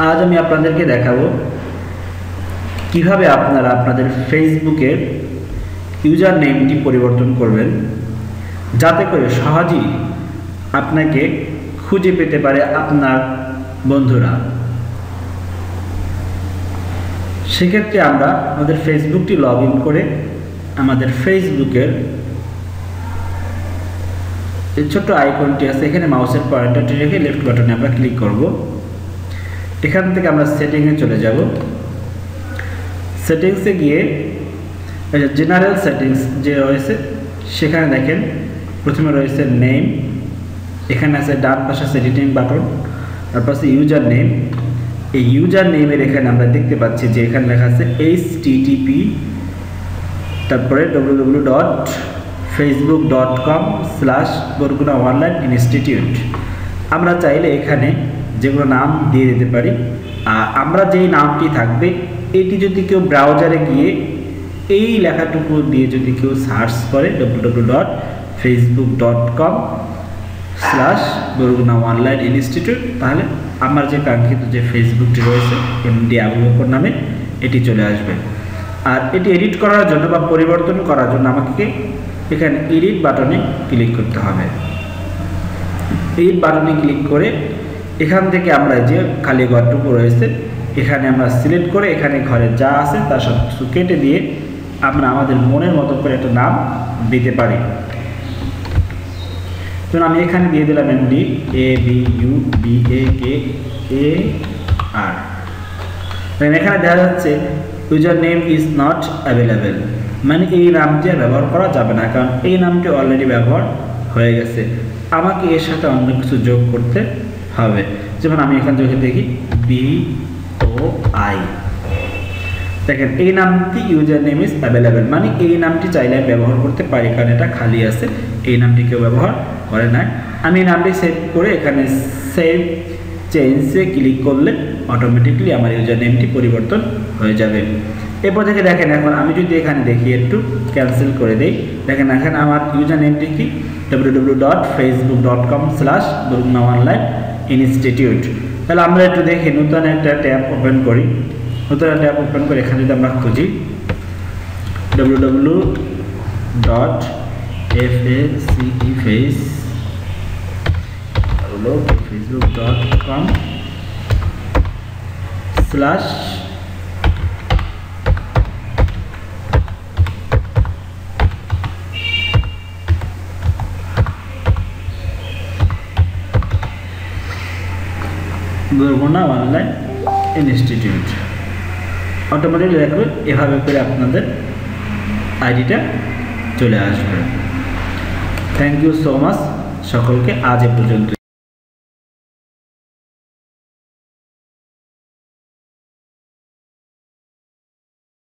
আজ আমি আপনাদেরকে দেখাবো কিভাবে আপনারা আপনাদের ফেসবুকের ইউজার নেমটি পরিবর্তন করবেন যাতে করে সহজেই আপনাকে খুঁজে পেতে পারে আপনার বন্ধুরা। সেক্ষেত্রে আমরা আমাদের ফেসবুকটি লগ ইন করে আমাদের ফেসবুকের এই ছোট্ট আইকনটি আছে, এখানে মাউসের পয়েন্টারটি রেখে লেফট বাটনে আমরা ক্লিক করব। এখান থেকে আমরা সেটিংয়ে চলে যাব। সেটিংসে গিয়ে জেনারেল সেটিংস যে রয়েছে সেখানে দেখেন প্রথমে রয়েছে নেম, এখানে আছে ডান পাশে আছে এডিটিং বাটন, তারপর আছে ইউজার নেম। এই ইউজার নেমের এখানে আমরা দেখতে পাচ্ছি যে এখানে লেখা আছে http তারপরে www.facebook.com/বরগুনা অনলাইন ইনস্টিটিউট। আমরা চাইলে এখানে যেগুলো নাম দিয়ে দিতে পারি। আমরা যেই নামটি থাকবে এটি যদি কেউ ব্রাউজারে গিয়ে এই লেখাটুকু দিয়ে যদি কেউ সার্চ করে www.facebook.com/বরগুনা অনলাইন ইনস্টিটিউট, তাহলে আমার যে কাঙ্ক্ষিত যে ফেসবুকটি রয়েছে এমডি আবু বকর নামে এটি চলে আসবে। আর এটি এডিট করার জন্য বা পরিবর্তন করার জন্য আমাকে এখানে এডিট বাটনে ক্লিক করতে হবে। এডিট বাটনে ক্লিক করে এখান থেকে আমরা যে খালি ঘরটুকু রয়েছে এখানে আমরা সিলেক্ট করে এখানে ঘরে যা আছে তার সব কিছু কেটে দিয়ে আমরা আমাদের মনের মতো করে একটা নাম দিতে পারি। তো আমি এখানে দিয়ে দিলাম এমডি ABUBAKAR। এখানে দেখা যাচ্ছে user name is not available, মানে এই নামটি ব্যবহার করা যাবে না, কারণ এই নামটি অলরেডি ব্যবহার হয়ে গেছে। আমাকে এর সাথে অন্য কিছু যোগ করতে হবে। যেমন আমি এখানে যদি দেখি BOI, দেখেন এই নামটি ইউজার নেম ইজ অ্যাভেলেবেল, মানে এই নামটি চাইলে ব্যবহার করতে পারি, কারণ এটা খালি আছে, এই নামটি কেউ ব্যবহার করে না। আমি এই নামটি সেভ করে এখানে সেভ চেঞ্জে ক্লিক করলে অটোমেটিকলি আমার ইউজার নেমটি পরিবর্তন হয়ে যাবে। এরপর থেকে দেখেন এখন আমি যদি এখানে দেখি একটু ক্যান্সেল করে দেই, দেখেন এখানে আমার ইউজার নেমটি কি www.facebook.com/বরগুনা অনলাইন ইনস্টিটিউট। তাহলে আমরা একটু দেখি নতুন একটা ট্যাব ওপেন করি। নতুন একটা ট্যাব ওপেন করে এখানে যদি আমরা খুঁজি www.facebook.com/ Barguna online institute. Automatically দেখবেন এভাবে করে আপনাদের আইডিটা চলে আসবে। থ্যাংক ইউ সো মাচ সকলকে, আজ এ পর্যন্ত।